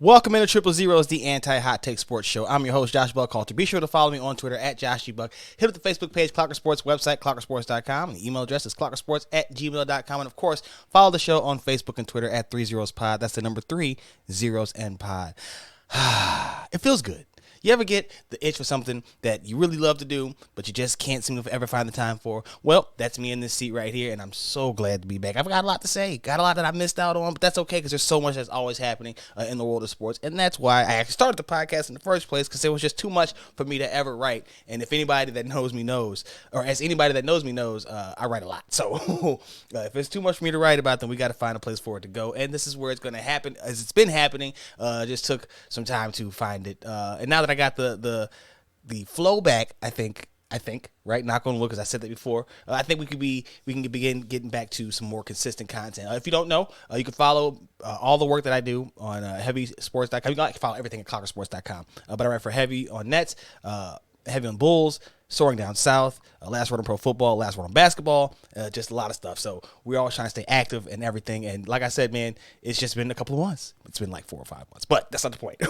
Welcome into Triple Zeros, the anti-hot take sports show. I'm your host, Josh Buckhalter. Be sure to follow me on Twitter at JoshGBuck. Hit up the Facebook page, Clocker Sports website, clockersports.com. The email address is clockersports@gmail.com. And, of course, follow the show on Facebook and Twitter at 3zerospod. That's the number 3, zeros, and pod. It feels good. You ever get the itch for something that you really love to do, but you just can't seem to ever find the time for? Well, that's me in this seat right here, and I'm so glad to be back. I've got a lot to say, got a lot that I missed out on, but that's okay because there's so much that's always happening in the world of sports, and that's why I actually started the podcast in the first place, because there was just too much for me to ever write. And if anybody that knows me knows, or as anybody that knows me knows, I write a lot. So if it's too much for me to write about, then we got to find a place for it to go, and this is where it's going to happen, as it's been happening. Just took some time to find it, and now that I got the flow back, I think, right? Knock on wood, because I said that before. I think we can begin getting back to some more consistent content. If you don't know, you can follow all the work that I do on heavysports.com. You can follow everything at clockersports.com. But I write for Heavy on Nets, Heavy on Bulls, Soaring Down South, Last Word on Pro Football, Last Word on Basketball, just a lot of stuff. So we're always trying to stay active and everything. And like I said, man, it's just been a couple of months. It's been like 4 or 5 months. But that's not the point.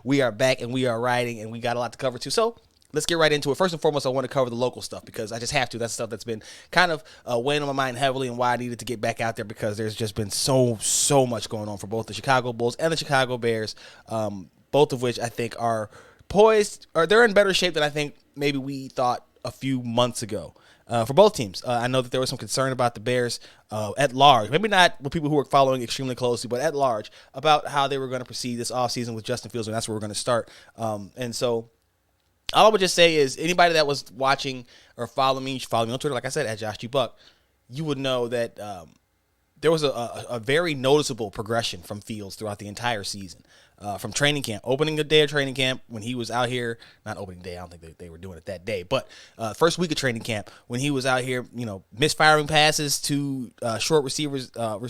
We are back and we are riding, and we got a lot to cover too. So let's get right into it. First and foremost, I want to cover the local stuff because I just have to. That's stuff that's been kind of weighing on my mind heavily, and why I needed to get back out there, because there's just been so much going on for both the Chicago Bulls and the Chicago Bears, both of which I think are poised, or they're in better shape than I think maybe we thought a few months ago. For both teams, I know that there was some concern about the Bears at large, maybe not with people who were following extremely closely, but at large, about how they were going to proceed this offseason with Justin Fields, and that's where we're going to start. And so all I would just say is, anybody that was watching or follow me on Twitter, like I said, at JoshGBuck, you would know that there was a very noticeable progression from Fields throughout the entire season. From training camp, opening the day of training camp, when he was out here, not opening day, I don't think they were doing it that day, but first week of training camp, when he was out here, misfiring passes to short receivers out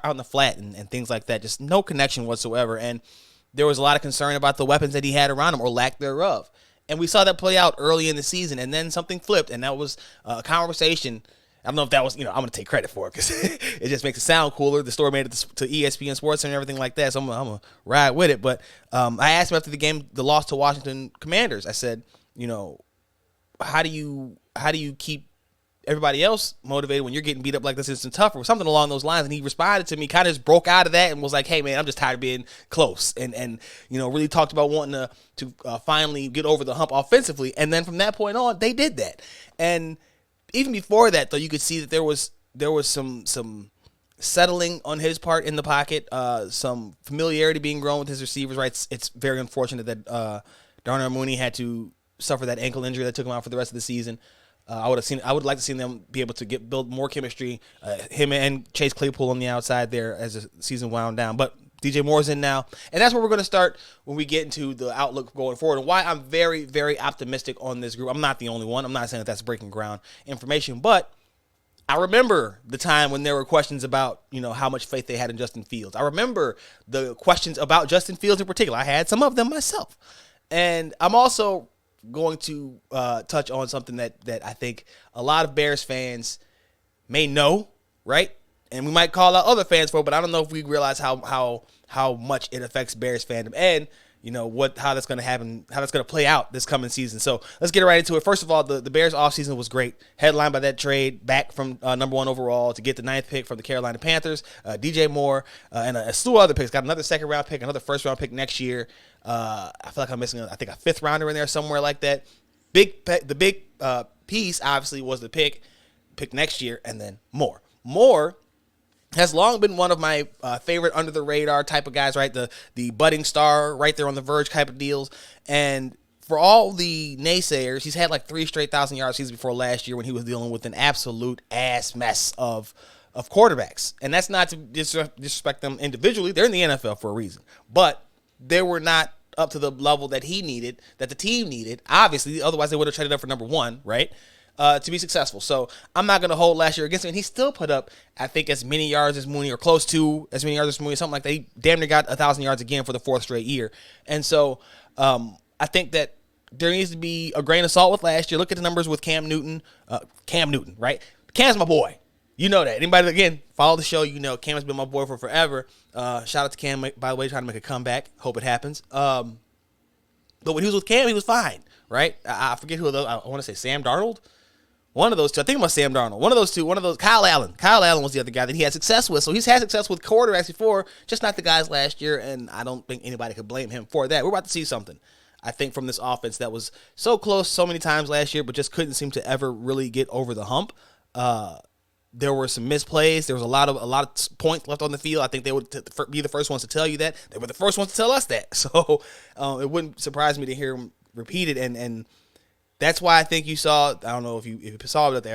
in the flat and things like that, just no connection whatsoever. And there was a lot of concern about the weapons that he had around him, or lack thereof. And we saw that play out early in the season, and then something flipped, and that was a conversation. I don't know if that was, I'm going to take credit for it because it just makes it sound cooler. The story made it to ESPN Sports and everything like that, so I'm going to ride with it. But I asked him after the game, the loss to Washington Commanders, I said, how do you keep everybody else motivated when you're getting beat up like this? It's tougher, or something along those lines. And he responded to me, kind of just broke out of that and was like, hey, man, I'm just tired of being close. And really talked about wanting to finally get over the hump offensively. And then from that point on, they did that. And even before that, though, you could see that there was some settling on his part in the pocket, some familiarity being grown with his receivers. Right, it's very unfortunate that Darnell Mooney had to suffer that ankle injury that took him out for the rest of the season. I would like to see them be able to build more chemistry, him and Chase Claypool on the outside there as the season wound down. But DJ Moore's in now, and that's where we're going to start when we get into the outlook going forward, and why I'm very, very optimistic on this group. I'm not the only one. I'm not saying that that's breaking ground information, but I remember the time when there were questions about, how much faith they had in Justin Fields. I remember the questions about Justin Fields in particular. I had some of them myself, and I'm also going to touch on something that I think a lot of Bears fans may know, right? And we might call out other fans for it, but I don't know if we realize how much it affects Bears fandom, and how that's going to happen, how that's going to play out this coming season. So let's get right into it. First of all, the Bears offseason was great, headlined by that trade back from number 1 overall to get the 9th pick from the Carolina Panthers, DJ Moore, and a slew of other picks. Got another second-round pick, another first-round pick next year. I feel like I'm missing, I think, a 5th rounder in there somewhere like that. The big piece, obviously, was the pick next year, and then Moore. Moore has long been one of my favorite under-the-radar type of guys, right? The budding star, right there on the verge type of deals. And for all the naysayers, he's had like 3 straight 1,000-yard seasons before last year when he was dealing with an absolute ass mess of quarterbacks. And that's not to disrespect them individually. They're in the NFL for a reason. But they were not up to the level that he needed, that the team needed, obviously. Otherwise, they would have traded up for number 1, right? To be successful. So I'm not going to hold last year against him. And he still put up, I think, as many yards as Mooney, or close to as many yards as Mooney, something like that. He damn near got 1,000 yards again for the 4th straight year. And so I think that there needs to be a grain of salt with last year. Look at the numbers with Cam Newton, right? Cam's my boy. You know that. Anybody, again, follow the show, Cam has been my boy for forever. Shout out to Cam, by the way, trying to make a comeback. Hope it happens. But when he was with Cam, he was fine, right? I forget who those. I want to say Sam Darnold. One of those two. I think it was Sam Darnold. One of those two. Kyle Allen. Kyle Allen was the other guy that he had success with. So he's had success with quarterbacks before, just not the guys last year, and I don't think anybody could blame him for that. We're about to see something, I think, from this offense that was so close so many times last year, but just couldn't seem to ever really get over the hump. There were some misplays. There was a lot of points left on the field. I think they would be the first ones to tell you that. They were the first ones to tell us that. So it wouldn't surprise me to hear them repeated. And that's why I think you saw, I don't know if you saw it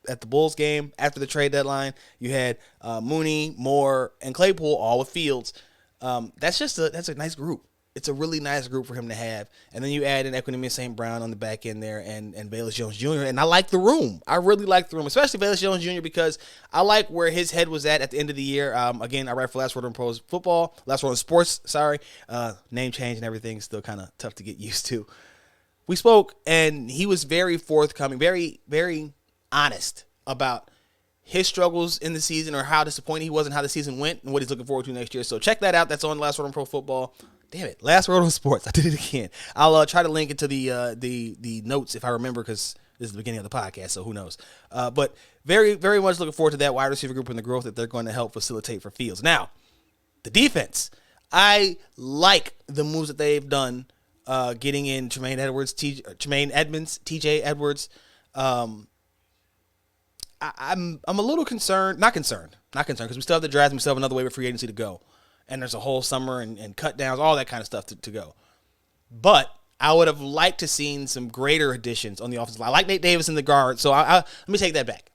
at the Bulls game after the trade deadline, you had Mooney, Moore, and Claypool all with Fields. That's a nice group. It's a really nice group for him to have. And then you add in Equinemius St. Brown on the back end there and Velus Jones Jr. And I like the room. I really like the room, especially Velus Jones Jr. because I like where his head was at the end of the year. Again, I write for Last Word on Pros Football, Last Word on Sports, sorry. Name change and everything is still kind of tough to get used to. We spoke, and he was very forthcoming, very, very honest about his struggles in the season or how disappointed he was and how the season went and what he's looking forward to next year. So check that out. That's on Last Word on Pro Football. Damn it, Last Word on Sports. I did it again. I'll try to link it to the notes if I remember because this is the beginning of the podcast, so who knows. But very, very much looking forward to that wide receiver group and the growth that they're going to help facilitate for Fields. Now, the defense. I like the moves that they've done getting in Tremaine Edmonds, TJ Edwards. I'm a little concerned, not concerned, because we still have the draft and we still have another wave of free agency to go. And there's a whole summer and cut downs, all that kind of stuff to go. But I would have liked to seen some greater additions on the offensive line. I like Nate Davis in the guard, so let me take that back.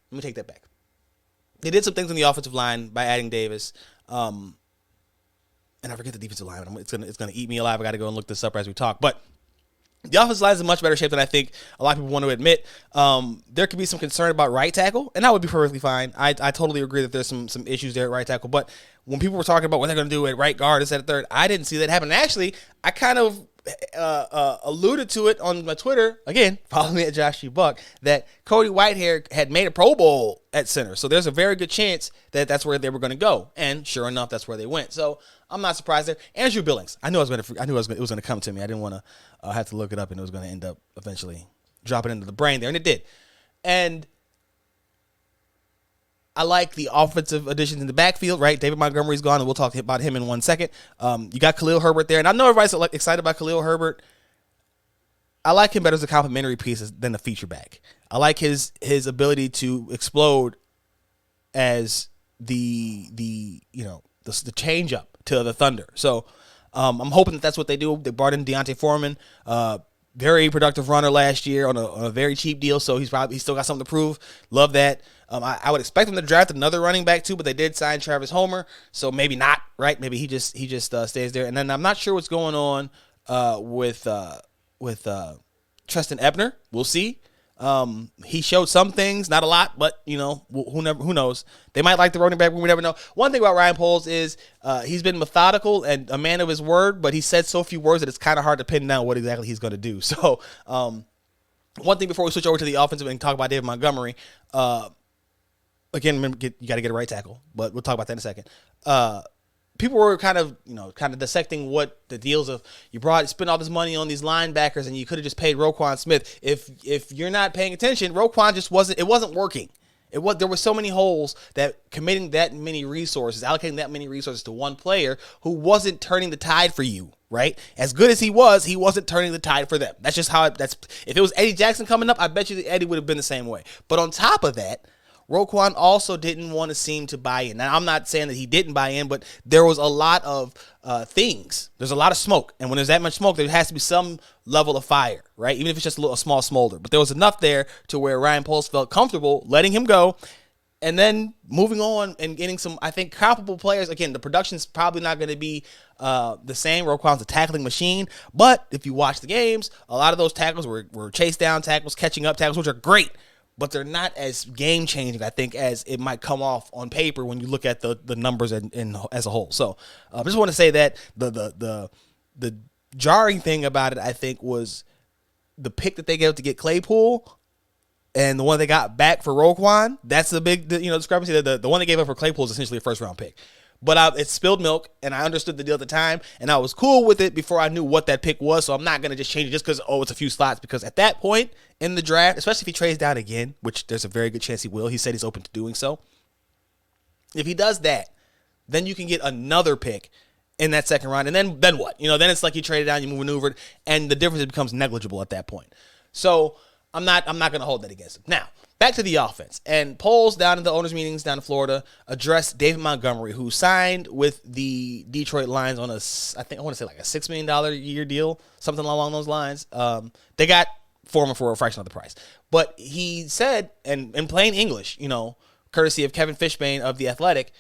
They did some things on the offensive line by adding Davis. And I forget the defensive line. It's gonna eat me alive. I got to go and look this up as we talk. But the offensive line is in much better shape than I think a lot of people want to admit. There could be some concern about right tackle, and that would be perfectly fine. I totally agree that there's some issues there at right tackle. But when people were talking about what they're going to do at right guard instead of third, I didn't see that happen. And actually, I kind of alluded to it on my Twitter. Again, follow me at Josh G. Buck, that Cody Whitehair had made a Pro Bowl at center. So there's a very good chance that that's where they were going to go. And sure enough, that's where they went. So I'm not surprised there. Andrew Billings. I knew it was going to come to me. I didn't want to have to look it up, and it was going to end up eventually dropping into the brain there, and it did. And I like the offensive additions in the backfield, right? David Montgomery's gone, and we'll talk about him in 1 second. You got Khalil Herbert there, and I know everybody's excited about Khalil Herbert. I like him better as a complimentary piece than a feature back. I like his ability to explode as the change up to the Thunder. So I'm hoping that's what they do. They brought in Deontay Foreman, very productive runner last year on a very cheap deal. So he's still got something to prove. Love that. I would expect them to draft another running back too, but they did sign Travis Homer, so maybe not. Right? Maybe he just stays there. And then I'm not sure what's going on with Treston Ebner. We'll see. He showed some things, not a lot, but who knows? They might like the running back. We never know. One thing about Ryan Poles is he's been methodical and a man of his word, but he said so few words that it's kind of hard to pin down what exactly he's going to do. So one thing before we switch over to the offensive and talk about David Montgomery, again, remember, you got to get a right tackle, but we'll talk about that in a second. People were kind of dissecting what the deals of you spent all this money on these linebackers and you could have just paid Roquan Smith. If you're not paying attention, Roquan wasn't working. There were so many holes that committing that many resources, allocating that many resources to one player who wasn't turning the tide for you, right? As good as he wasn't turning the tide for them. That's just how if it was Eddie Jackson coming up, I bet you that Eddie would have been the same way. But on top of that, Roquan also didn't want to seem to buy in. Now, I'm not saying that he didn't buy in, but there was a lot of things. There's a lot of smoke. And when there's that much smoke, there has to be some level of fire, right? Even if it's just a small smolder. But there was enough there to where Ryan Poles felt comfortable letting him go and then moving on and getting some, I think, comparable players. Again, the production's probably not going to be the same. Roquan's a tackling machine. But if you watch the games, a lot of those tackles were chase down tackles, catching up tackles, which are great. But they're not as game-changing, I think, as it might come off on paper when you look at the numbers as a whole. So I just want to say that the jarring thing about it, I think, was the pick that they gave to get Claypool and the one they got back for Roquan, that's the big discrepancy. The one they gave up for Claypool is essentially a first-round pick. But it's spilled milk, and I understood the deal at the time, and I was cool with it before I knew what that pick was, so I'm not going to just change it just because, it's a few slots, because at that point in the draft, especially if he trades down again, which there's a very good chance he will. He said he's open to doing so. If he does that, then you can get another pick in that second round, and then what? Then it's like you traded down, you maneuvered, and the difference becomes negligible at that point. So I'm not going to hold that against him. Now, back to the offense. And polls down in the owners' meetings down in Florida addressed David Montgomery, who signed with the Detroit Lions on I want to say like a $6 million a year deal, something along those lines. They got Foreman for a fraction of the price. But he said, and in plain English, courtesy of Kevin Fishbane of The Athletic,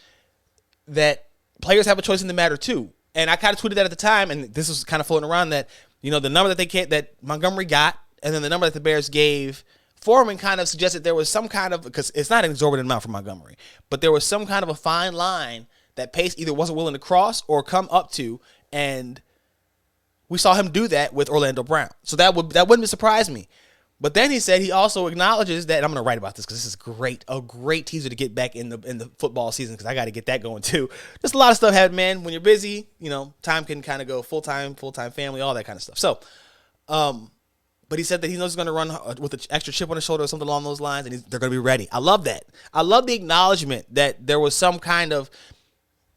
that players have a choice in the matter too. And I kind of tweeted that at the time, and this was kind of floating around that, the number that Montgomery got, and then the number that the Bears gave Foreman kind of suggested there was some kind of, because it's not an exorbitant amount for Montgomery, but there was some kind of a fine line that Pace either wasn't willing to cross or come up to, and we saw him do that with Orlando Brown. So that wouldn't surprise me. But then he said he also acknowledges that, and I'm going to write about this because this is a great teaser to get back in the football season, because I got to get that going too. Just a lot of stuff happening, man. When you're busy, time can kind of go full-time family, all that kind of stuff. So, but he said that he knows he's going to run with an extra chip on his shoulder or something along those lines, and they're going to be ready. I love that. I love the acknowledgement that there was some kind of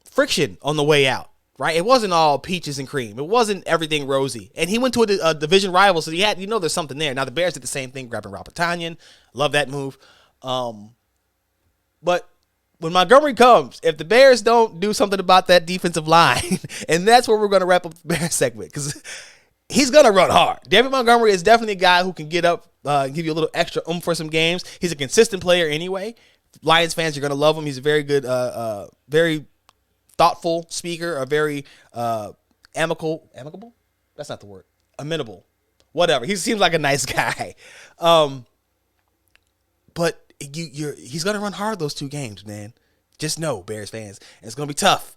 friction on the way out, right? It wasn't all peaches and cream. It wasn't everything rosy. And he went to a division rival, so there's something there. Now, the Bears did the same thing, grabbing Robert Tonyan. Love that move. But when Montgomery comes, if the Bears don't do something about that defensive line, and that's where we're going to wrap up the Bears segment, because he's going to run hard. David Montgomery is definitely a guy who can get up, give you a little extra oomph for some games. He's a consistent player anyway. Lions fans are going to love him. He's a very good, very thoughtful speaker, a very amicable? That's not the word. Amenable. Whatever. He seems like a nice guy. But he's going to run hard those 2 games, man. Just know, Bears fans. And it's going to be tough.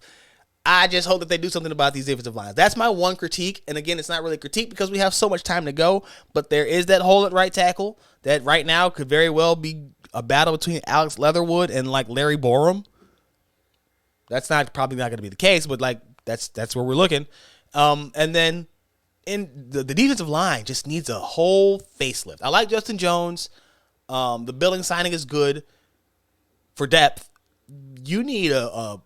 I just hope that they do something about these defensive lines. That's my one critique. And again, it's not really a critique because we have so much time to go. But there is that hole at right tackle that right now could very well be a battle between Alex Leatherwood and like Larry Borum. That's probably not going to be the case, but like that's where we're looking. And then in the defensive line just needs a whole facelift. I like Justin Jones. The Billing signing is good for depth. You need a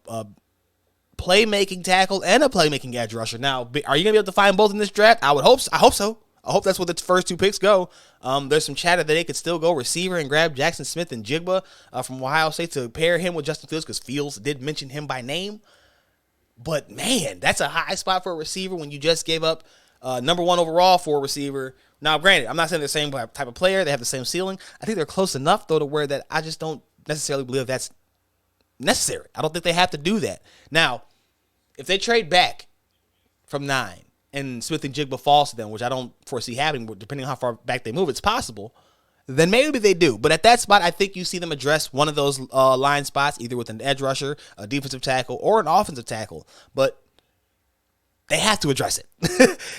playmaking tackle and a playmaking edge rusher. Now, are you going to be able to find both in this draft? I hope so. I hope that's where the first 2 picks go. There's some chatter that they could still go receiver and grab Jackson Smith and Jigba from Ohio State to pair him with Justin Fields, because Fields did mention him by name. But, man, that's a high spot for a receiver when you just gave up number 1 overall for a receiver. Now, granted, I'm not saying they're the same type of player. They have the same ceiling. I think they're close enough, though, to where that I just don't necessarily believe that's necessary. I don't think they have to do that. Now, if they trade back from 9 and Smith and Jigba falls to them, which I don't foresee happening, but depending on how far back they move, it's possible, then maybe they do. But at that spot, I think you see them address one of those line spots, either with an edge rusher, a defensive tackle, or an offensive tackle. But they have to address it.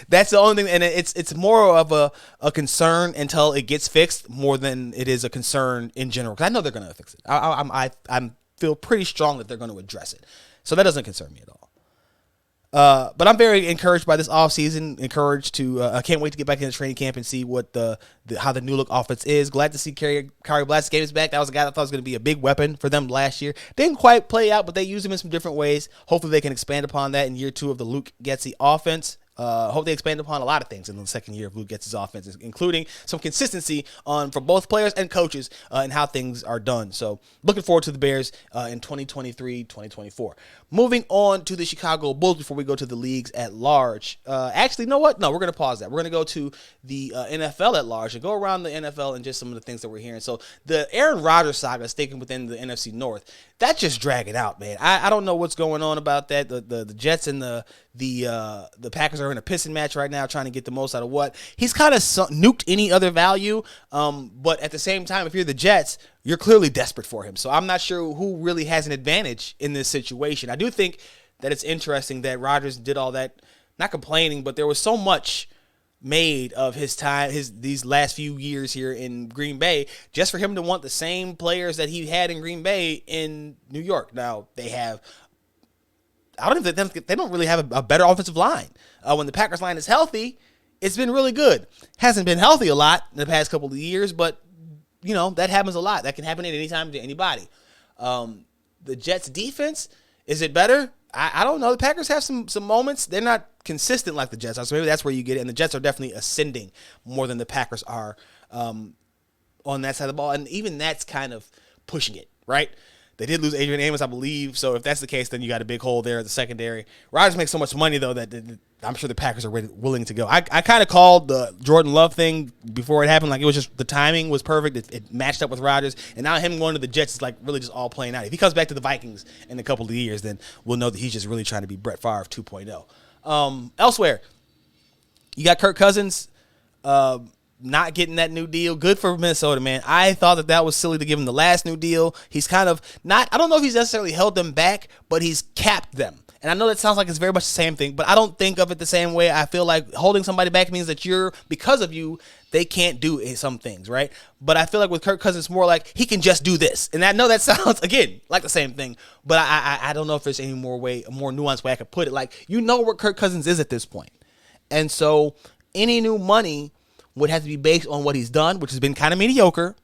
That's the only thing, and it's more of a concern until it gets fixed more than it is a concern in general, because I know they're going to fix it. I feel pretty strong that they're going to address it. So that doesn't concern me at all. But I'm very encouraged by this offseason. I can't wait to get back into training camp and see what how the new look offense is. Glad to see Kari Blasquez is back. That was a guy that I thought was going to be a big weapon for them last year. Didn't quite play out, but they used him in some different ways. Hopefully they can expand upon that in year 2 of the Luke Getsy offense. Hope they expand upon a lot of things in the second year of Luke Getsy's offense, including some consistency for both players and coaches and how things are done. So looking forward to the Bears in 2023, 2024. Moving on to the Chicago Bulls before we go to the leagues at large. Actually, you know what? No, we're going to pause that. We're going to go to the NFL at large and go around the NFL and just some of the things that we're hearing. So the Aaron Rodgers saga sticking within the NFC North, that's just dragging out, man. I don't know what's going on about that. The Jets and the Packers are in a pissing match right now, trying to get the most out of what he's kind of nuked any other value. But at the same time, if you're the Jets, you're clearly desperate for him. So I'm not sure who really has an advantage in this situation. I do think that it's interesting that Rodgers did all that, not complaining, but there was so much made of his time, these last few years here in Green Bay, just for him to want the same players that he had in Green Bay in New York. Now they have, I don't even think they don't really have a better offensive line. When the Packers line is healthy, it's been really good. Hasn't been healthy a lot in the past couple of years, but that happens a lot. That can happen at any time to anybody. The Jets defense, is it better? I don't know. The Packers have some moments. They're not consistent like the Jets are, so maybe that's where you get it. And the Jets are definitely ascending more than the Packers are on that side of the ball. And even that's kind of pushing it, right? They did lose Adrian Amos, I believe. So if that's the case, then you got a big hole there at the secondary. Rodgers makes so much money, though, that I'm sure the Packers are willing to go. I kind of called the Jordan Love thing before it happened. Like, it was just the timing was perfect. It matched up with Rodgers. And now him going to the Jets is like really just all playing out. If he comes back to the Vikings in a couple of years, then we'll know that he's just really trying to be Brett Favre 2.0. Elsewhere, you got Kirk Cousins not getting that new deal. Good for Minnesota, man. I thought that was silly to give him the last new deal. He's kind of not, I don't know if he's necessarily held them back, but he's capped them. And I know that sounds like it's very much the same thing, but I don't think of it the same way. I feel like holding somebody back means that because of you, they can't do some things, right? But I feel like with Kirk Cousins, it's more like he can just do this. And I know that sounds, again, like the same thing, but I don't know if there's any more nuanced way I could put it. Like, where Kirk Cousins is at this point. And so any new money would have to be based on what he's done, which has been kind of mediocre,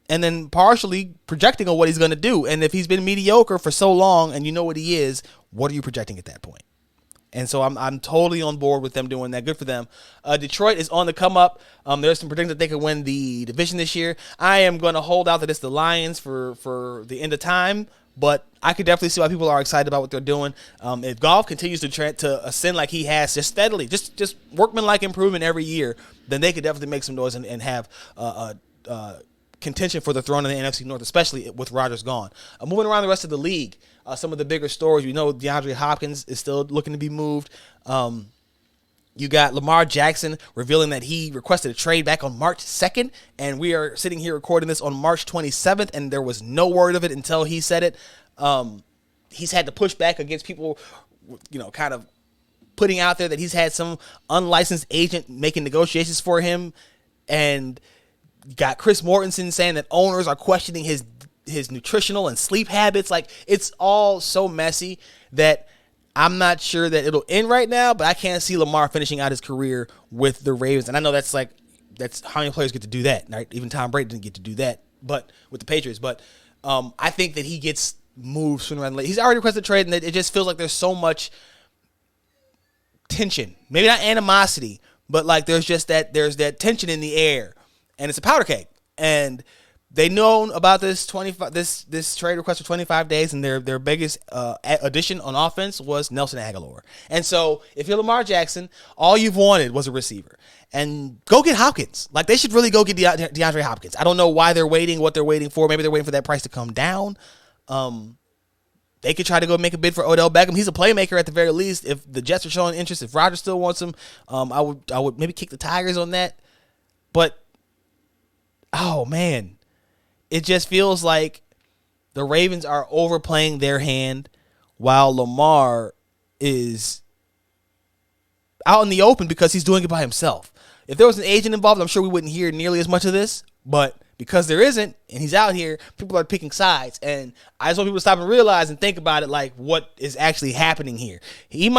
and then partially projecting on what he's going to do. And if he's been mediocre for so long and you know what he is, what are you projecting at that point? And so I'm totally on board with them doing that. Good for them. Detroit is on the come up. There's some predictions that they could win the division this year. I am going to hold out that it's the Lions for the end of time, but I could definitely see why people are excited about what they're doing. If Goff continues to ascend like he has, just steadily, just workmanlike improvement every year, then they could definitely make some noise and have contention for the throne in the NFC North, especially with Rodgers gone. Moving around the rest of the league, some of the bigger stories, DeAndre Hopkins is still looking to be moved. You got Lamar Jackson revealing that he requested a trade back on March 2nd, and we are sitting here recording this on March 27th, and there was no word of it until he said it. He's had to push back against people, kind of putting out there that he's had some unlicensed agent making negotiations for him, and got Chris Mortensen saying that owners are questioning his nutritional and sleep habits. Like, it's all so messy that I'm not sure that it'll end right now, but I can't see Lamar finishing out his career with the Ravens. And I know that's how many players get to do that, right? Even Tom Brady didn't get to do that, but with the Patriots. But I think that he gets moved sooner rather than later. He's already requested a trade, and it just feels like there's so much tension. Maybe not animosity, but like there's that tension in the air, and it's a powder keg. And they known about this trade request for 25 days, and their biggest addition on offense was Nelson Aguilar. And so if you're Lamar Jackson, all you've wanted was a receiver. And go get Hopkins. Like, they should really go get DeAndre Hopkins. I don't know why they're waiting, what they're waiting for. Maybe they're waiting for that price to come down. They could try to go make a bid for Odell Beckham. He's a playmaker at the very least. If the Jets are showing interest, if Rodgers still wants him, I would maybe kick the Tigers on that. But, oh, man. It just feels like the Ravens are overplaying their hand while Lamar is out in the open because he's doing it by himself. If there was an agent involved, I'm sure we wouldn't hear nearly as much of this. But because there isn't, and he's out here, people are picking sides. And I just want people to stop and realize and think about it, like, what is actually happening here. You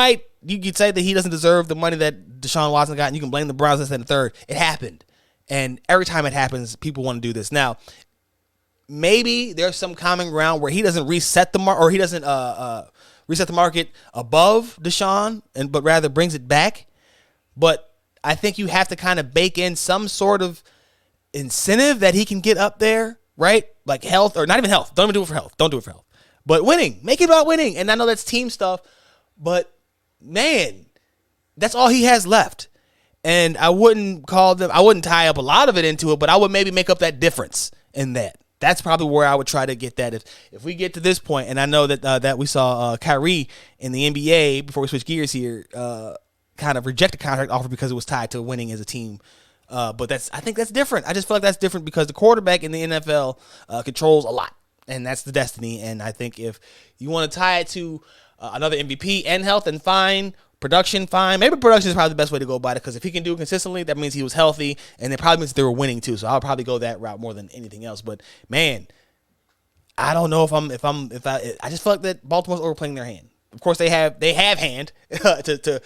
could say that he doesn't deserve the money that Deshaun Watson got, and you can blame the Browns and the third. It happened. And every time it happens, people want to do this. Now, maybe there's some common ground where he doesn't reset the market, or he doesn't reset the market above Deshaun, but rather brings it back. But I think you have to kind of bake in some sort of incentive that he can get up there, right? Like health, or not even health. Don't even do it for health. Don't do it for health. But winning. Make it about winning. And I know that's team stuff, but man, that's all he has left. And I wouldn't tie up a lot of it into it, but I would maybe make up that difference in that. That's probably where I would try to get that. If we get to this point, and I know that we saw Kyrie in the NBA, before we switch gears here, kind of reject a contract offer because it was tied to winning as a team. But I think that's different. I just feel like that's different because the quarterback in the NFL controls a lot, and that's the destiny. And I think if you want to tie it to another MVP and health, then fine. Production, fine. Maybe production is probably the best way to go about it, because if he can do it consistently, that means he was healthy, and it probably means they were winning too. So I'll probably go that route more than anything else. But man, I don't know I just feel like that Baltimore's overplaying their hand. Of course, they have hand to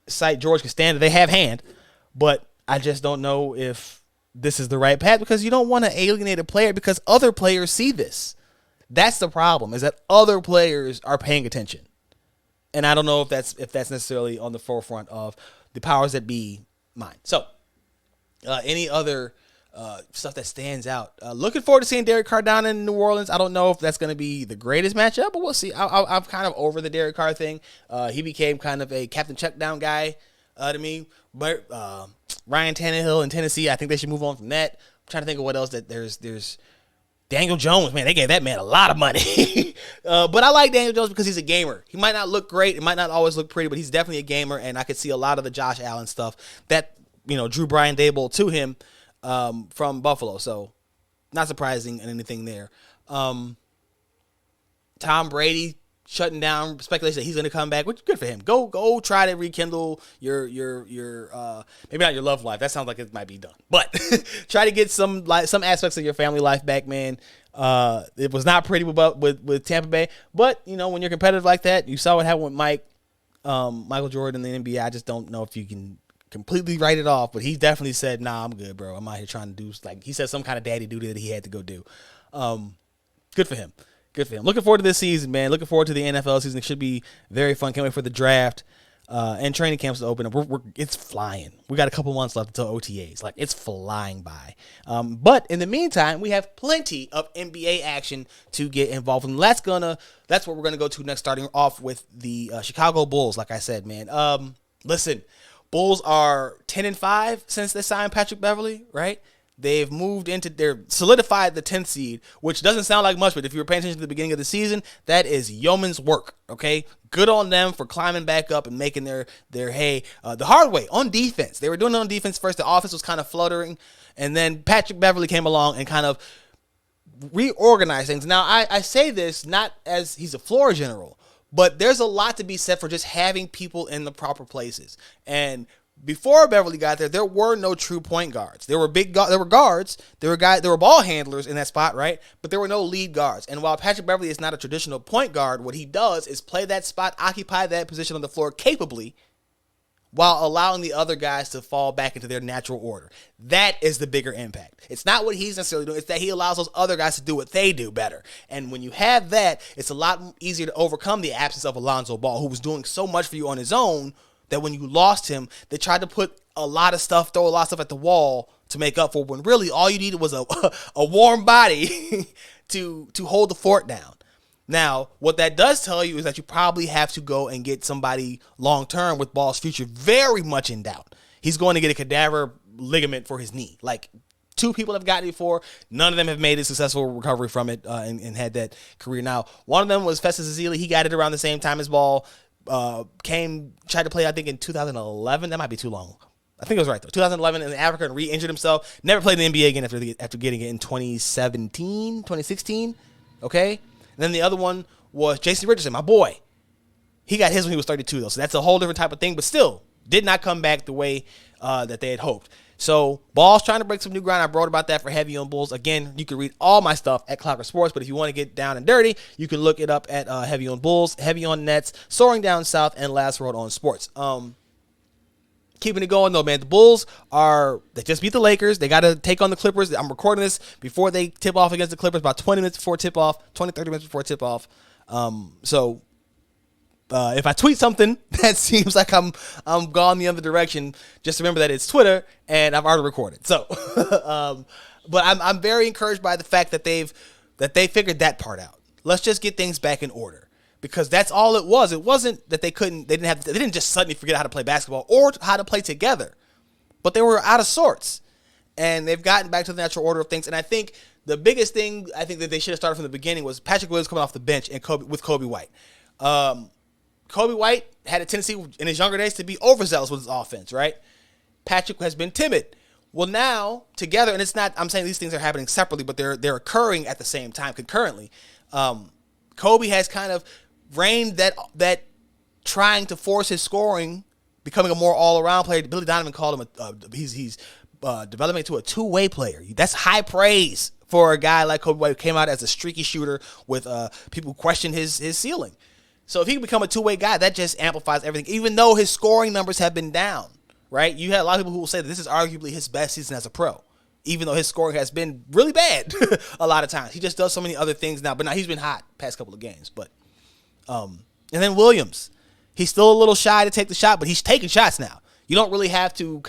cite George Costanza. They have hand, but I just don't know if this is the right path, because you don't want to alienate a player because other players see this. That's the problem, is that other players are paying attention. And I don't know if that's necessarily on the forefront of the powers that be mind. So, any other stuff that stands out? Looking forward to seeing Derek Carr down in New Orleans. I don't know if that's going to be the greatest matchup, but we'll see. I'm kind of over the Derek Carr thing. He became kind of a Captain Checkdown guy to me. But Ryan Tannehill in Tennessee, I think they should move on from that. I'm trying to think of what else that there's. Daniel Jones, man, they gave that man a lot of money. But I like Daniel Jones because he's a gamer. He might not look great. It might not always look pretty, but he's definitely a gamer, and I could see a lot of the Josh Allen stuff that, drew Brian Daboll to him from Buffalo. So not surprising and anything there. Tom Brady shutting down speculation that he's going to come back, which is good for him. Go try to rekindle your maybe not your love life. That sounds like it might be done, but try to get some aspects of your family life back, man. It was not pretty with Tampa Bay, but when you're competitive like that, you saw what happened with Michael Jordan in the NBA. I just don't know if you can completely write it off, but he definitely said, "Nah, I'm good, bro. I'm out here trying to do," like he said, some kind of daddy duty that he had to go do. Good for him. Good for him. Looking forward to this season, man. Looking forward to the NFL season. It should be very fun. Can't wait for the draft and training camps to open up. It's flying. We got a couple months left until OTAs. Like, it's flying by. But in the meantime, we have plenty of NBA action to get involved in. That's what we're gonna go to next. Starting off with the Chicago Bulls. Like I said, man. Listen, Bulls are 10-5 since they signed Parick Beverley, right? They've solidified the 10th seed, which doesn't sound like much, but if you were paying attention to the beginning of the season, that is yeoman's work, okay? Good on them for climbing back up and making their hay the hard way on defense. They were doing it on defense first. The offense was kind of fluttering, and then Parick Beverley came along and kind of reorganized things. Now, I say this not as he's a floor general, but there's a lot to be said for just having people in the proper places. And before Beverly got there were no true point guards. There were guards. There were ball handlers in that spot, right? But there were no lead guards. And while Parick Beverley is not a traditional point guard, what he does is play that spot, occupy that position on the floor capably, while allowing the other guys to fall back into their natural order. That is the bigger impact. It's not what he's necessarily doing. It's that he allows those other guys to do what they do better. And when you have that, it's a lot easier to overcome the absence of Alonzo Ball, who was doing so much for you on his own, that when you lost him, they tried to throw a lot of stuff at the wall to make up for, when really all you needed was a warm body to hold the fort down. Now, what that does tell you is that you probably have to go and get somebody long-term with Ball's future very much in doubt. He's going to get a cadaver ligament for his knee. Like, 2 people have gotten it before. None of them have made a successful recovery from it and had that career. Now, one of them was Festus Ezeli. He got it around the same time as Ball. Tried to play, I think, in 2011. That might be too long. I think it was right, though. 2011 in Africa, and re-injured himself. Never played in the NBA again after getting it in 2016. Okay? And then the other one was Jason Richardson, my boy. He got his when he was 32, though. So that's a whole different type of thing, but still did not come back the way that they had hoped. So Ball's trying to break some new ground. I wrote about that for Heavy on Bulls. Again, you can read all my stuff at Clocker Sports, but if you want to get down and dirty, you can look it up at Heavy on Bulls, Heavy on Nets, Soaring Down South, and Last Word on Sports. Keeping it going, though, man. The Bulls they just beat the Lakers. They got to take on the Clippers. I'm recording this before they tip off against the Clippers, about 20 minutes before tip-off, 30 minutes before tip-off. If I tweet something that seems like I'm gone the other direction, just remember that it's Twitter and I've already recorded. So, but I'm very encouraged by the fact that they figured that part out. Let's just get things back in order, because that's all it was. It wasn't that they didn't just suddenly forget how to play basketball or how to play together, but they were out of sorts, and they've gotten back to the natural order of things. And I think the biggest thing I think that they should have started from the beginning was Patrick Williams coming off the bench and Kobe White. Kobe White had a tendency in his younger days to be overzealous with his offense, right? Patrick has been timid. Well, now, together, and it's not, I'm saying these things are happening separately, but they're occurring at the same time, concurrently. Kobe has kind of reigned that trying to force his scoring, becoming a more all-around player. Billy Donovan called him he's developing into a two-way player. That's high praise for a guy like Kobe White, who came out as a streaky shooter with people question his ceiling. So if he can become a two-way guy, that just amplifies everything, even though his scoring numbers have been down, right? You had a lot of people who will say that this is arguably his best season as a pro, even though his scoring has been really bad a lot of times. He just does so many other things now, but now he's been hot past couple of games. But and then Williams, he's still a little shy to take the shot, but he's taking shots now. You don't really have to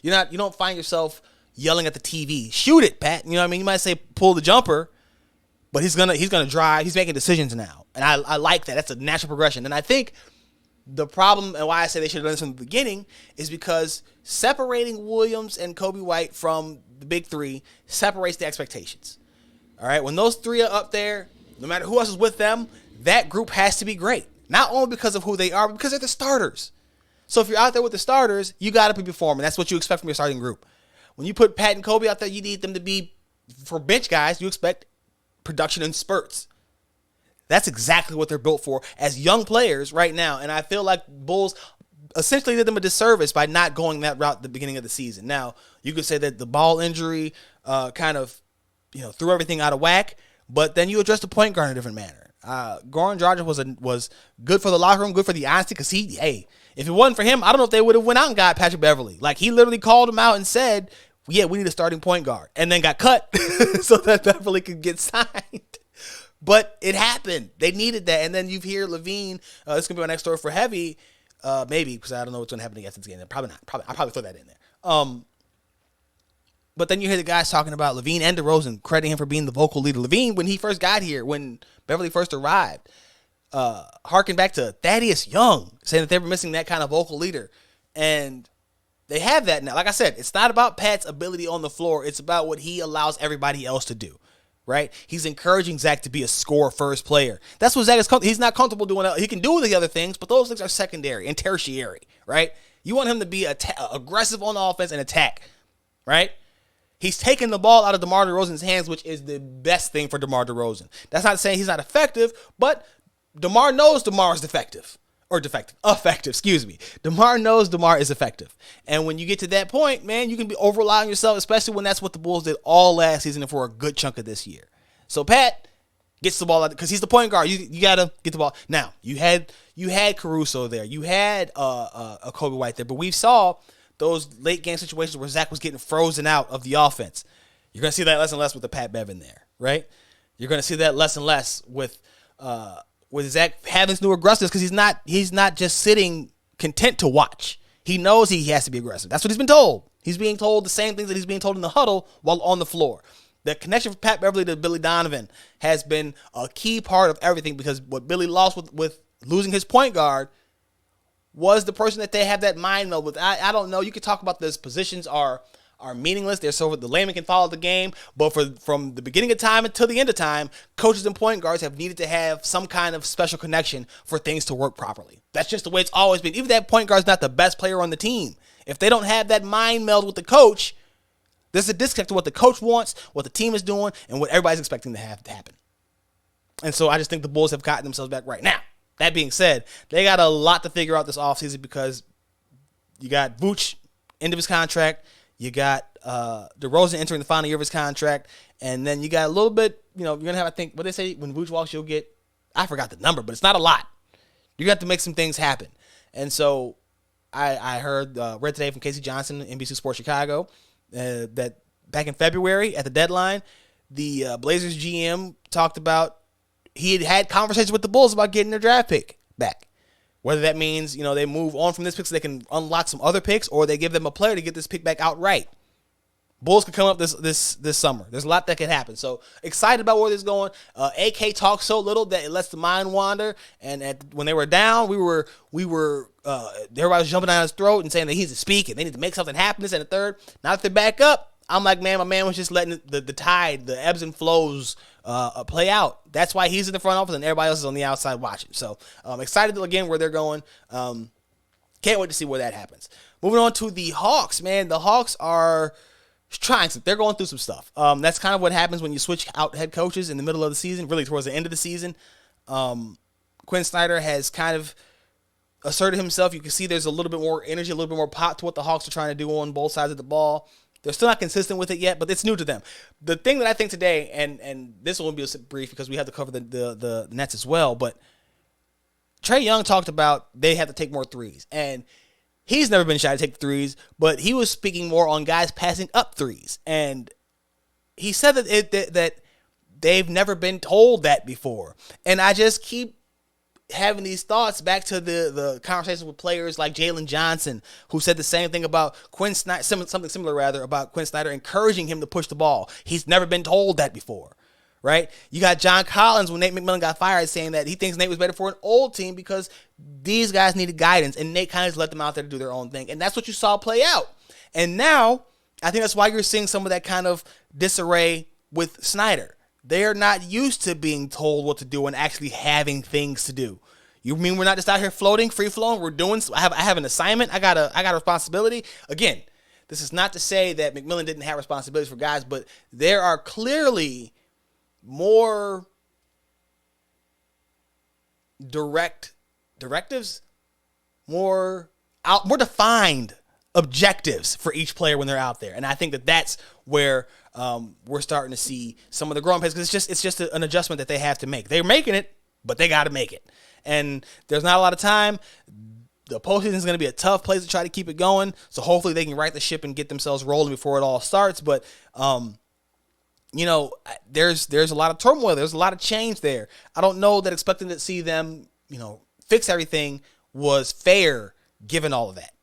you don't find yourself yelling at the TV, shoot it, Pat. You know what I mean? You might say pull the jumper, but he's gonna drive. He's making decisions now, and I like that. That's a natural progression. And I think the problem and why I say they should have done this from the beginning is because separating Williams and Kobe White from the big three separates the expectations. All right, when those three are up there, no matter who else is with them, that group has to be great. Not only because of who they are, but because they're the starters. So if you're out there with the starters, you got to be performing. That's what you expect from your starting group. When you put Pat and Kobe out there, you need them to be, for bench guys, you expect production in spurts. That's exactly what they're built for as young players right now. And I feel like Bulls essentially did them a disservice by not going that route at the beginning of the season. Now, you could say that the ball injury kind of threw everything out of whack, but then you address the point guard in a different manner. Goran Dragic was good for the locker room, good for the honesty, because if it wasn't for him, I don't know if they would have went out and got Parick Beverley. Like, he literally called him out and said, yeah, we need a starting point guard, and then got cut so that Beverley could get signed. But it happened. They needed that. And then you hear Levine, this is going to be my next story for Heavy, maybe, because I don't know what's going to happen against this game. Probably not. I'll probably throw that in there. But then you hear the guys talking about Levine and DeRozan, crediting him for being the vocal leader. Levine, when he first got here, when Beverley first arrived, harken back to Thaddeus Young, saying that they were missing that kind of vocal leader. And they have that now. Like I said, it's not about Pat's ability on the floor. It's about what he allows everybody else to do, right? He's encouraging Zach to be a score-first player. That's what Zach is comfortable. He's not comfortable doing. He can do the other things, but those things are secondary and tertiary, right? You want him to be aggressive on offense and attack, right? He's taking the ball out of DeMar DeRozan's hands, which is the best thing for DeMar DeRozan. That's not saying he's not effective, but DeMar knows DeMar is effective. DeMar knows DeMar is effective. And when you get to that point, man, you can be over-relying on yourself, especially when that's what the Bulls did all last season and for a good chunk of this year. So Pat gets the ball out because he's the point guard. You got to get the ball. Now, you had Caruso there. You had a Kobe White there. But we saw those late game situations where Zach was getting frozen out of the offense. You're going to see that less and less with the Pat Bevan there, right? You're going to see that less and less with Zach having this new aggressiveness because he's not just sitting content to watch. He knows he has to be aggressive. That's what he's been told. He's being told the same things that he's being told in the huddle while on the floor. The connection from Pat Beverley to Billy Donovan has been a key part of everything because what Billy lost with losing his point guard was the person that they have that mind meld with. I don't know. You could talk about this. Positions are meaningless. They're so the layman can follow the game. But from the beginning of time until the end of time, coaches and point guards have needed to have some kind of special connection for things to work properly. That's just the way it's always been. Even if that point guard's not the best player on the team, if they don't have that mind meld with the coach, there's a disconnect to what the coach wants, what the team is doing, and what everybody's expecting to have to happen. And so I just think the Bulls have gotten themselves back right now. That being said, they got a lot to figure out this offseason because you got Vooch, end of his contract. You got DeRozan entering the final year of his contract. And then you got a little bit, you're going to have, I think, what they say, when Vooch walks, you'll get, I forgot the number, but it's not a lot. You got to make some things happen. And so I read today from Casey Johnson, NBC Sports Chicago, that back in February at the deadline, the Blazers GM talked about he had conversations with the Bulls about getting their draft pick back. Whether that means, they move on from this pick so they can unlock some other picks or they give them a player to get this pick back outright. Bulls could come up this summer. There's a lot that could happen. So excited about where this is going. AK talks so little that it lets the mind wander. And when they were down, we were everybody was jumping down his throat and saying that he's a speak and they need to make something happen. This and the third. Now that they're back up, I'm like, man, my man was just letting the tide, the ebbs and flows play out. That's why he's in the front office and everybody else is on the outside watching. So I'm excited again where they're going. Can't wait to see where that happens. Moving on to the Hawks, man. The Hawks are trying some. They're going through some stuff. That's kind of what happens when you switch out head coaches in the middle of the season, really towards the end of the season. Quinn Snyder has kind of asserted himself. You can see there's a little bit more energy, a little bit more pop to what the Hawks are trying to do on both sides of the ball. They're still not consistent with it yet, but it's new to them. The thing that I think today, and this will be brief because we have to cover the Nets as well, but Trae Young talked about they have to take more threes. And he's never been shy to take the threes, but he was speaking more on guys passing up threes. And he said that they've never been told that before. And I just keep having these thoughts back to the conversations with players like Jalen Johnson, who said the same thing about Quinn Snyder, something similar rather, about Quinn Snyder encouraging him to push the ball. He's never been told that before, right? You got John Collins when Nate McMillan got fired saying that he thinks Nate was better for an old team because these guys needed guidance, and Nate kind of just let them out there to do their own thing. And that's what you saw play out. And now, I think that's why you're seeing some of that kind of disarray with Snyder. They're not used to being told what to do and actually having things to do. You mean we're not just out here floating, free flowing? We're doing. I have an assignment. I got a responsibility. Again, this is not to say that McMillan didn't have responsibilities for guys, but there are clearly more directives, more defined objectives for each player when they're out there, and I think that that's where we're starting to see some of the growing pains, because it's just an adjustment that they have to make. They're making it, but they got to make it, and there's not a lot of time. The postseason is going to be a tough place to try to keep it going, so hopefully they can right the ship and get themselves rolling before it all starts. But there's a lot of turmoil. There's a lot of change there. I don't know that expecting to see them, fix everything was fair given all of that.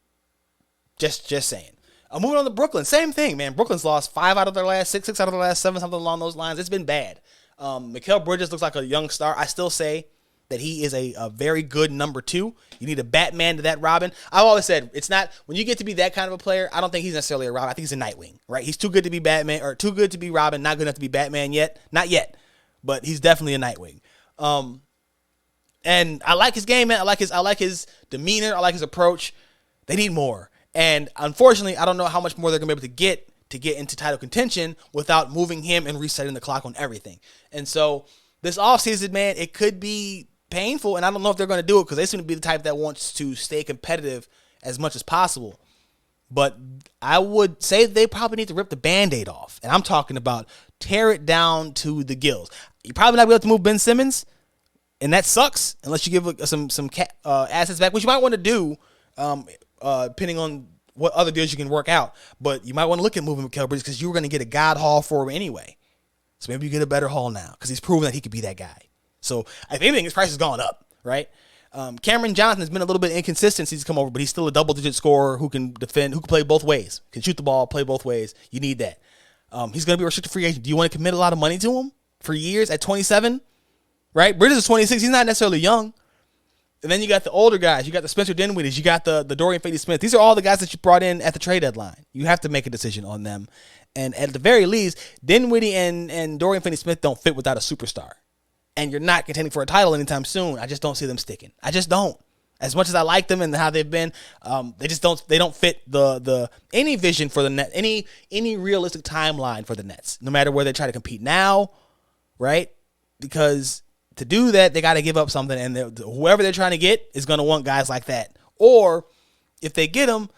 Just saying. Moving on to Brooklyn. Same thing, man. Brooklyn's lost 5 out of their last 6 out of their last 7, something along those lines. It's been bad. Mikal Bridges looks like a young star. I still say that he is a very good number 2. You need a Batman to that Robin. I've always said, it's not, when you get to be that kind of a player, I don't think he's necessarily a Robin. I think he's a Nightwing, right? He's too good to be Batman, or too good to be Robin, not good enough to be Batman yet. Not yet. But he's definitely a Nightwing. And I like his game, man. I like his demeanor. I like his approach. They need more. And unfortunately, I don't know how much more they're going to be able to get into title contention without moving him and resetting the clock on everything. And so this offseason, man, it could be painful, and I don't know if they're going to do it because they seem to be the type that wants to stay competitive as much as possible. But I would say they probably need to rip the Band-Aid off. And I'm talking about tear it down to the gills. You're probably not going to be able to move Ben Simmons, and that sucks unless you give some assets back, which you might want to do, depending on what other deals you can work out. But you might want to look at moving Mikal Bridges because you were going to get a God haul for him anyway. So maybe you get a better haul now because he's proven that he could be that guy. So if anything, his price has gone up, right? Cameron Johnson has been a little bit inconsistent since he's come over, but he's still a double-digit scorer who can defend, who can play both ways, can shoot the ball, play both ways. You need that. He's going to be a restricted free agent. Do you want to commit a lot of money to him for years at 27? Right? Bridges is 26. He's not necessarily young. And then you got the older guys. You got the Spencer Dinwiddie's. You got the Dorian Finney-Smith. These are all the guys that you brought in at the trade deadline. You have to make a decision on them. And at the very least, Dinwiddie and Dorian Finney-Smith don't fit without a superstar. And you're not contending for a title anytime soon. I just don't see them sticking. I just don't. As much as I like them and how they've been, they just don't. They don't fit the any vision for the Nets, any realistic timeline for the Nets. No matter where they try to compete now, right? Because to do that, they got to give up something, and whoever they're trying to get is going to want guys like that. Or if they get them,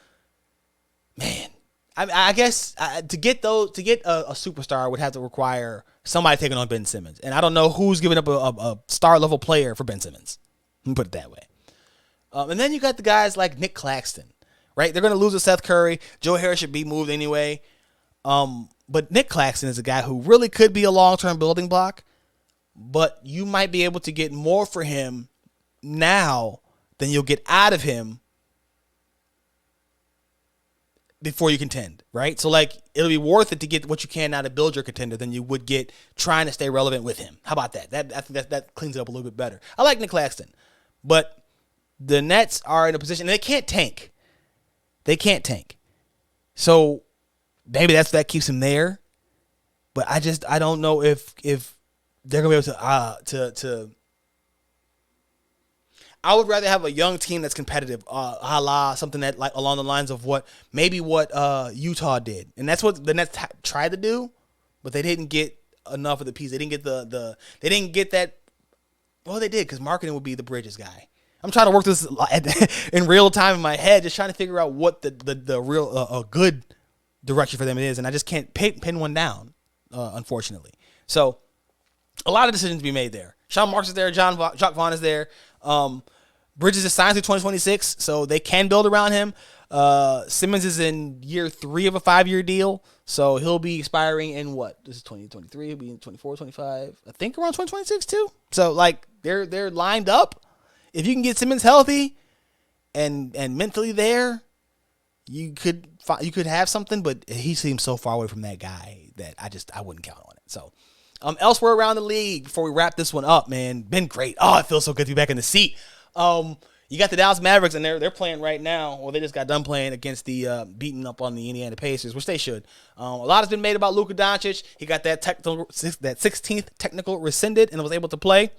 man, I guess to get a superstar would have to require somebody taking on Ben Simmons, and I don't know who's giving up a star level player for Ben Simmons. Let me put it that way. And then you got the guys like Nick Claxton, right? They're going to lose to Seth Curry. Joe Harris should be moved anyway. But Nick Claxton is a guy who really could be a long-term building block, but you might be able to get more for him now than you'll get out of him before you contend, right? So, like, it'll be worth it to get what you can now to build your contender than you would get trying to stay relevant with him. How about that? I think that cleans it up a little bit better. I like Nick Claxton, but the Nets are in a position, and they can't tank. They can't tank. So maybe that keeps him there, but I don't know if they're gonna be able to. I would rather have a young team that's competitive, a la something that like along the lines of what Utah did, and that's what the Nets tried to do, but they didn't get enough of the piece. They didn't get they didn't get that. Well, they did because marketing would be the Bridges guy, I'm trying to work this in real time in my head, just trying to figure out what the real good direction for them is, and I just can't pin one down, unfortunately. So a lot of decisions to be made there. Sean Marks is there. Jacque Vaughn is there. Bridges is signed through 2026, so they can build around him. Simmons is in year 3 of a 5-year deal, so he'll be expiring in what? This is 2023. He'll be in 24, 25. I think around 2026 too. So like they're lined up. If you can get Simmons healthy and mentally there, you could have something. But he seems so far away from that guy that I wouldn't count on it. So elsewhere around the league, before we wrap this one up, man, been great. Oh, it feels so good to be back in the seat. You got the Dallas Mavericks, and they're playing right now. Well, they just got done playing against the beating up on the Indiana Pacers, which they should. A lot has been made about Luka Doncic. He got that 16th technical rescinded and was able to play.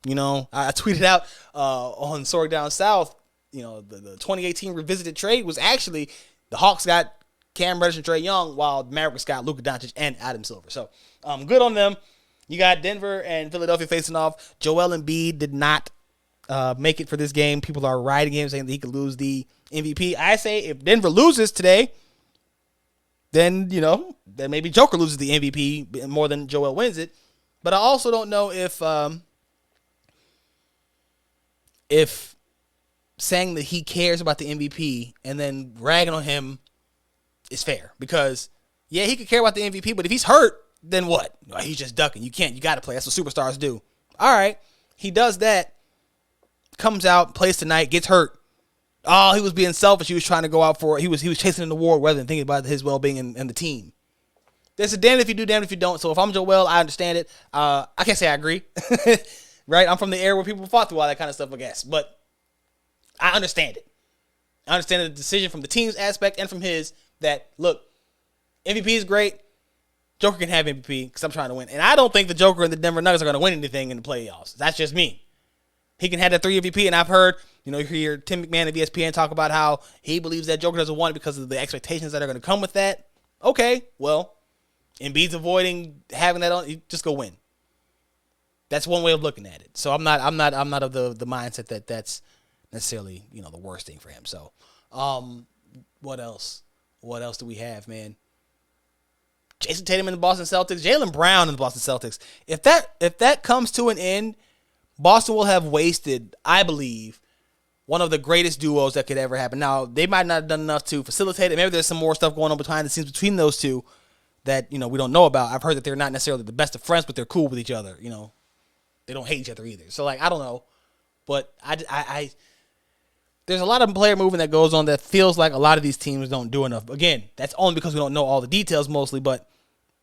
You know, I tweeted out on Sorg Down South, you know, the 2018 revisited trade was actually the Hawks got Cam Reddish and Trae Young, while the Mavericks got Luka Doncic and Adam Silver. So, good on them. You got Denver and Philadelphia facing off. Joel Embiid did not make it for this game. People are riding him, saying that he could lose the MVP. I say if Denver loses today, then, you know, then maybe Joker loses the MVP more than Joel wins it. But I also don't know if saying that he cares about the MVP and then ragging on him is fair. Because, yeah, he could care about the MVP, but if he's hurt, then what? Oh, he's just ducking. You got to play. That's what superstars do. All right. He does that. Comes out, plays tonight, gets hurt. Oh, he was being selfish. He was trying to go out for it. He was chasing in the war rather than thinking about his well-being and the team. There's a damn if you do, damn if you don't. So if I'm Joel, I understand it. I can't say I agree. Right? I'm from the era where people fought through all that kind of stuff, I guess. But I understand it. I understand the decision from the team's aspect and from his that, look, MVP is great. Joker can have MVP because I'm trying to win. And I don't think the Joker and the Denver Nuggets are going to win anything in the playoffs. That's just me. He can have that 3 MVP, and I've heard, you know, you hear Tim McMahon of ESPN talk about how he believes that Joker doesn't want it because of the expectations that are going to come with that. Okay, well, Embiid's avoiding having that on. Just go win. That's one way of looking at it. So I'm not of the mindset that that's necessarily, you know, the worst thing for him. So, what else? What else do we have, man? Jason Tatum in the Boston Celtics, Jaylen Brown in the Boston Celtics. If that comes to an end, Boston will have wasted, I believe, one of the greatest duos that could ever happen. Now, they might not have done enough to facilitate it. Maybe there's some more stuff going on behind the scenes between those two that, you know, we don't know about. I've heard that they're not necessarily the best of friends, but they're cool with each other. You know, they don't hate each other either. So, like, I don't know. But I there's a lot of player movement that goes on that feels like a lot of these teams don't do enough. Again, that's only because we don't know all the details mostly, but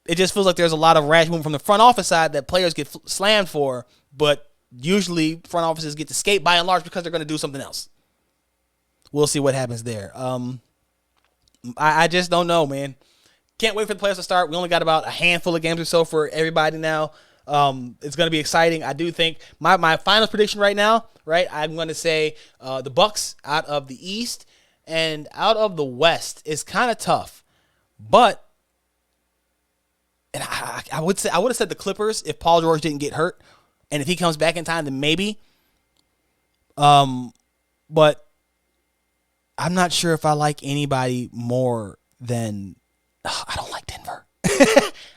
it just feels like there's a lot of rash movement from the front office side that players get slammed for, but usually front offices get to skate by and large because they're going to do something else. We'll see what happens there. I just don't know, man. Can't wait for the playoffs to start. We only got about a handful of games or so for everybody now. It's going to be exciting. I do think my final prediction right now, right, I'm going to say the Bucks out of the East and out of the West is kind of tough. But and I would have said the Clippers if Paul George didn't get hurt. And if he comes back in time, then maybe. But I'm not sure if I like anybody more than I don't like Denver.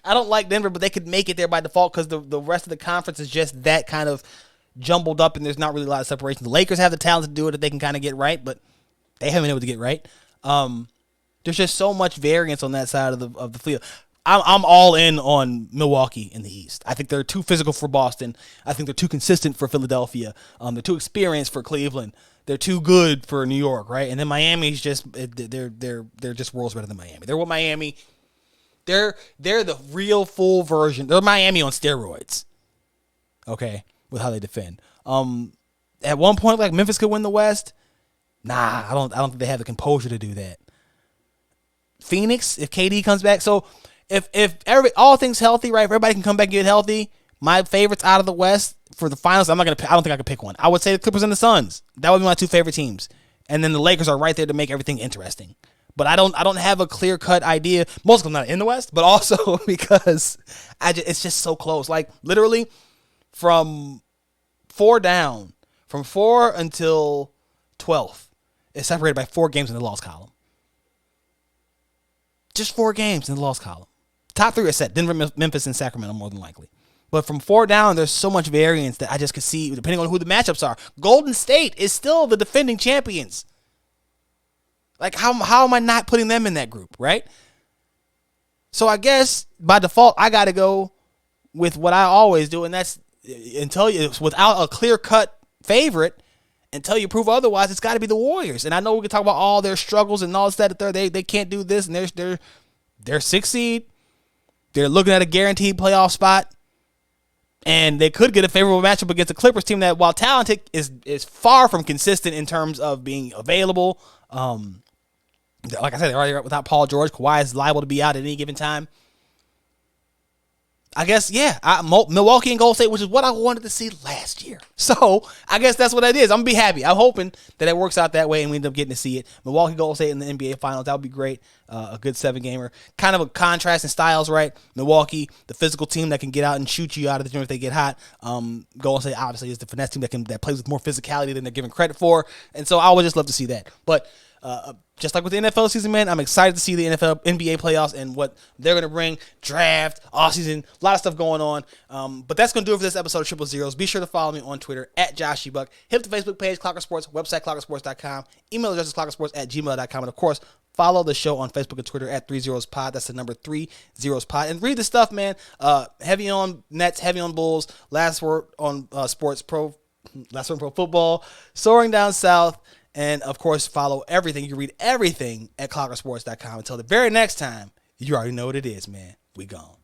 I don't like Denver, but they could make it there by default because the rest of the conference is just that kind of jumbled up and there's not really a lot of separation. The Lakers have the talent to do it that they can kind of get right, but they haven't been able to get right. There's just so much variance on that side of the field. I'm all in on Milwaukee in the East. I think they're too physical for Boston. I think they're too consistent for Philadelphia. They're too experienced for Cleveland. They're too good for New York, right? And then Miami's just they're just worlds better than Miami. They're what Miami. They're the real full version. They're Miami on steroids. Okay, with how they defend. At one point, like Memphis could win the West. Nah, I don't think they have the composure to do that. Phoenix, if KD comes back, so. If all things healthy, right? If everybody can come back and get healthy, my favorites out of the West for the finals, I don't think I could pick one. I would say the Clippers and the Suns. That would be my 2 favorite teams. And then the Lakers are right there to make everything interesting. But I don't have a clear-cut idea. Most of them not in the West, but also because it's just so close. Like literally from 4 down From 4 until 12th is separated by 4 games in the loss column. Just 4 games in the loss column. Top 3 are set. Denver, Memphis, and Sacramento more than likely. But from 4 down, there's so much variance that I just could see, depending on who the matchups are. Golden State is still the defending champions. Like, how am I not putting them in that group, right? So I guess, by default, I got to go with what I always do, and that's without a clear-cut favorite, until you prove otherwise, it's got to be the Warriors. And I know we can talk about all their struggles and all that. They can't do this, and they're 6th seed. They're looking at a guaranteed playoff spot. And they could get a favorable matchup against the Clippers team that, while talented, is far from consistent in terms of being available. Like I said, they're already without Paul George. Kawhi is liable to be out at any given time. I guess, yeah, Milwaukee and Golden State, which is what I wanted to see last year. So I guess that's what that is. I'm going to be happy. I'm hoping that it works out that way and we end up getting to see it. Milwaukee, Golden State in the NBA Finals, that would be great. A good 7-gamer. Kind of a contrast in styles, right? Milwaukee, the physical team that can get out and shoot you out of the gym if they get hot. Golden State, obviously, is the finesse team that plays with more physicality than they're given credit for. And so I would just love to see that. But just like with the NFL season, man, I'm excited to see the NBA playoffs and what they're going to bring. Draft, offseason, a lot of stuff going on. But that's going to do it for this episode of Triple Zeros. Be sure to follow me on Twitter at JoshUbuck. Hit up the Facebook page, Clocker Sports, website, clockersports.com. Email address is clockersports@gmail.com. And, of course, follow the show on Facebook and Twitter at 30spod. That's the number 30spod. And read the stuff, man. Heavy on Nets, heavy on Bulls. Last word on pro football. Soaring down south. And, of course, follow everything. You can read everything at clockersports.com. Until the very next time, you already know what it is, man. We gone.